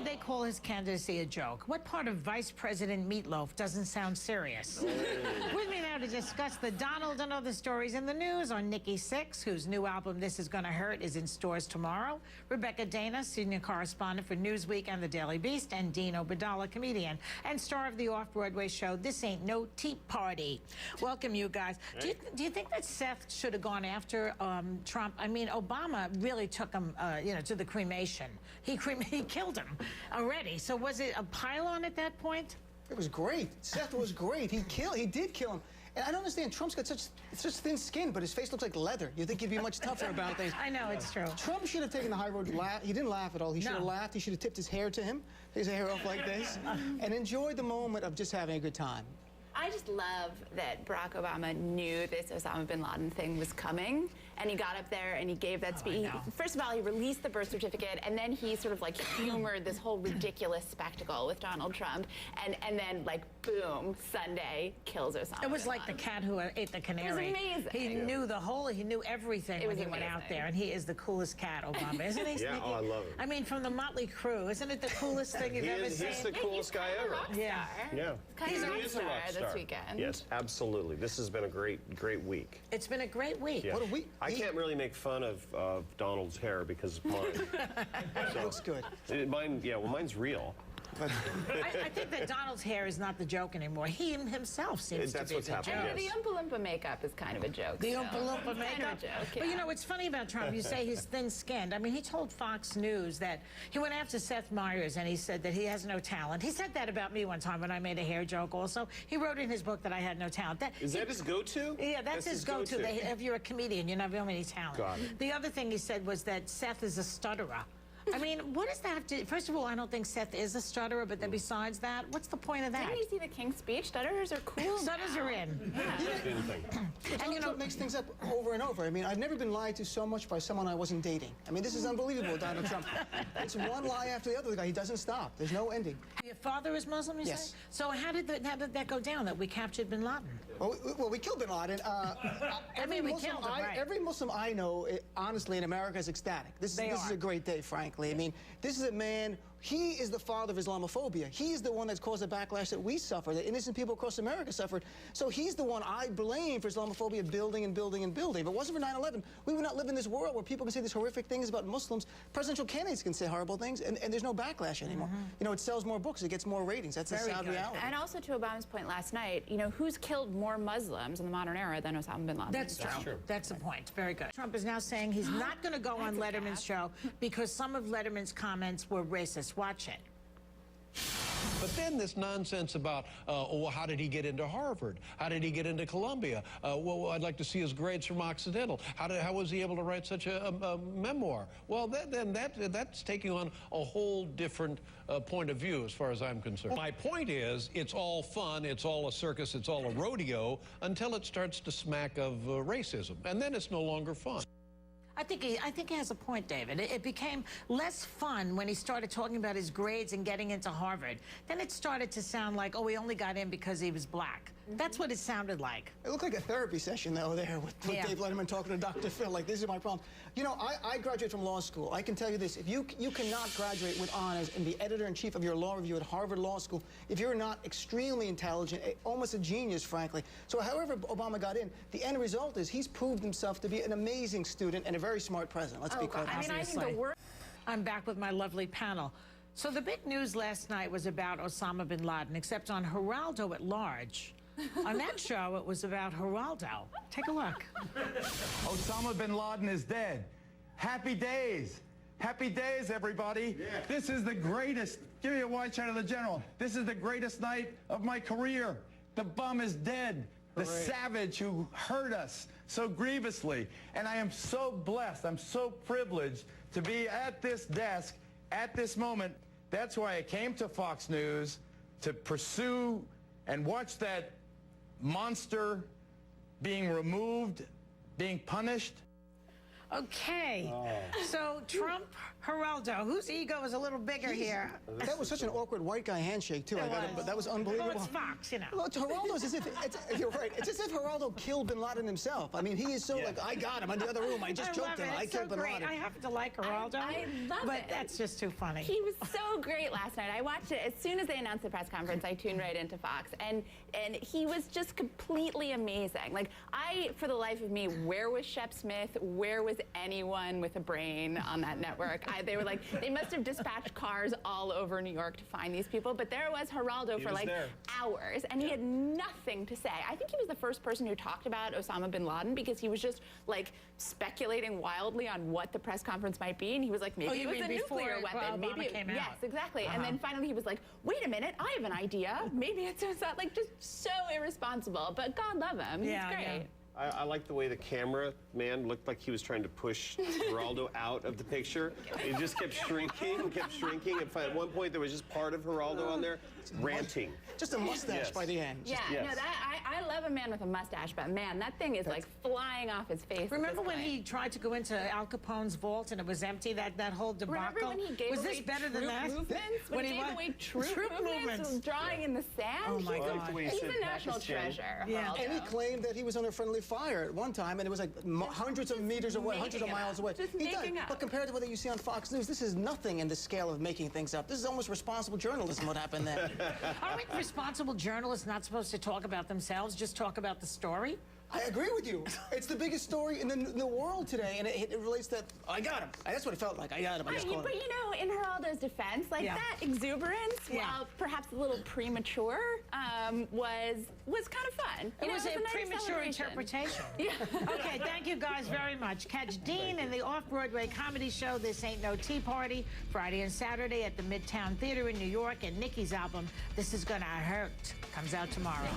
they call his candidacy a joke? What part of Vice President Meatloaf doesn't sound serious? With me now to discuss the Donald and other stories in the news are Nikki Sixx, whose new album, This Is Gonna Hurt, is in stores tomorrow, Rebecca Dana, senior correspondent for Newsweek and The Daily Beast, and Dean Obeidallah, comedian and star of the off-Broadway show This Ain't No Tea Party. Welcome, you guys. Do you think that Seth should have gone after Trump? I mean, Obama really took him, to the cremation. He killed him already. So was it a pylon at that point? It was great. Seth was great. He did kill him. And I don't understand. Trump's got such thin skin, but his face looks like leather. You'd think he'd be much tougher about things. I know, it's true. Trump should have taken the high road. He didn't laugh at all. He should have laughed. He should have tipped his hair to him, his hair off like this, and enjoyed the moment of just having a good time. I just love that Barack Obama knew this Osama bin Laden thing was coming, and he got up there and he gave that speech. First of all, he released the birth certificate, and then he sort of like humored this whole ridiculous spectacle with Donald Trump, and then like boom, Sunday kills Osama. It was bin like Laden. the cat who ate the canary. It was amazing. He knew he knew everything when he went out there, and he is the coolest cat, Obama, isn't he? Yeah, Sneaky? oh, I love him. I mean, from the Motley Crue, isn't it the coolest thing you've ever seen? He's the coolest guy ever. Yeah. Yeah. He's a rock He is a star rock star this weekend. Yes, absolutely. This has been a great week. It's been a great week. Yeah. What a week. I can't really make fun of Donald's hair because of mine. It looks good. Mine's real. I think that Donald's hair is not the joke anymore. He himself seems That's to be what's the happened, joke. yes. The Oompa Loompa makeup is kind of a joke. The so. Oompa Loompa Kind makeup? of a joke, But you yeah. know, it's funny about Trump. You say he's thin-skinned. I mean, he told Fox News that he went after Seth Meyers and he said that he has no talent. He said that about me one time when I made a hair joke also. He wrote in his book that I had no talent. Is that his go-to? Yeah, that's his go-to. If you're a comedian, you never have any talent. Got it. The other thing he said was that Seth is a stutterer. I mean, what does that have to... First of all, I don't think Seth is a stutterer, but then besides that, what's the point of that? Didn't you see the King's speech? Stutterers are cool. Stutters are in. And Trump makes things up over and over. I mean, I've never been lied to so much by someone I wasn't dating. I mean, this is unbelievable, Donald Trump. It's one lie after the other. The guy, he doesn't stop. There's no ending. Your father is Muslim, you Yes. say? So how did that go down, that we captured bin Laden? Well, we killed bin Laden. we killed him, right. Every Muslim I know, honestly, in America is ecstatic. This is a great day, frankly. I mean, this is a man, he is the father of Islamophobia. He is the one that's caused the backlash that we suffer, that innocent people across America suffered. So he's the one I blame for Islamophobia building and building and building. If it wasn't for 9/11, we would not live in this world where people can say these horrific things about Muslims. Presidential candidates can say horrible things, and there's no backlash anymore. You know, it sells more books, it gets more ratings. That's a sad reality. And also to Obama's point last night, you know, who's killed more Muslims in the modern era than Osama bin Laden? That's true. That's the point. Very good. Trump is now saying he's not going to go on Letterman's show because some of Letterman's comments were racist. Watch it. But then this nonsense about, well, how did he get into Harvard? How did he get into Columbia? Well, I'd like to see his grades from Occidental. How was he able to write such a memoir? Well, that's taking on a whole different point of view as far as I'm concerned. My point is, it's all fun, it's all a circus, it's all a rodeo until it starts to smack of racism. And then it's no longer fun. I think he has a point, David. It became less fun when he started talking about his grades and getting into Harvard. Then it started to sound like, oh, he only got in because he was black. That's what it sounded like. It looked like a therapy session, though, there with Dave Letterman talking to Dr. Phil. Like, this is my problem. You know, I graduated from law school. I can tell you this. If you cannot graduate with honors and be editor-in-chief of your law review at Harvard Law School if you're not extremely intelligent, almost a genius, frankly. So however Obama got in, the end result is he's proved himself to be an amazing student and a very smart president. Let's be quite honest. I mean, I think the worst... I'm back with my lovely panel. So the big news last night was about Osama bin Laden, except on Geraldo at Large. On that show, it was about Geraldo. Take a look. Osama bin Laden is dead. Happy days. Happy days, everybody. Yeah. This is the greatest. Give me a wide shot of the general. This is the greatest night of my career. The bum is dead. The savage who hurt us so grievously. And I am so blessed, I'm so privileged to be at this desk at this moment. That's why I came to Fox News to pursue and watch that monster being removed, being punished. Okay. So Trump Geraldo, whose ego is a little bigger here. That was such an awkward white guy handshake, too. But that was unbelievable. Well, it's Fox, you know. Look, Geraldo's as if, you're right, it's as if Geraldo killed bin Laden himself. I mean, he is so like, I got him in the other room, I just choked him, I killed bin Laden. I happen to like Geraldo. I love it. But that's just too funny. He was so great last night. I watched it as soon as they announced the press conference. I tuned right into Fox, and he was just completely amazing. Like, for the life of me, where was Shep Smith? Where was anyone with a brain on that network? They were like, they must have dispatched cars all over New York to find these people, but there was Geraldo for like hours, and he had nothing to say. I think he was the first person who talked about Osama bin Laden because he was just like speculating wildly on what the press conference might be, and he was like, maybe it was a nuclear weapon. Maybe it came out. Yes, exactly. And then finally he was like, wait a minute, I have an idea. Maybe it's not like just so irresponsible, but God love him. He's great. Yeah. I like the way the camera man looked like he was trying to push Geraldo out of the picture. He just kept shrinking. And at one point, there was just part of Geraldo on there ranting. Just a mustache by the end. Yeah, no, I love a man with a mustache, but man, that thing is like flying off his face. Remember when he tried to go into Al Capone's vault and it was empty? That whole debacle. Remember when he gave was away this better than troop that? movements? When he gave away troop movements, drawing in the sand. Oh my God. He's a national treasure. Yeah. And he claimed that he was under friendly fire at one time, and it was like hundreds of meters away, hundreds of miles away. Just making up. But compared to what you see on Fox News, this is nothing in the scale of making things up. This is almost responsible journalism, what happened there. Aren't responsible journalists not supposed to talk about themselves, just talk about the story? I agree with you. It's the biggest story in the world today, and it relates that I got him. That's what it felt like. I got him. I just called But him. you know, in Geraldo's defense, like that exuberance, while perhaps a little premature, was kind of fun. It was a nice premature interpretation. Yeah. Okay, thank you guys very much. Catch Dean in the off-Broadway comedy show This Ain't No Tea Party, Friday and Saturday at the Midtown Theater in New York, and Nicki's album, This Is Gonna Hurt, comes out tomorrow.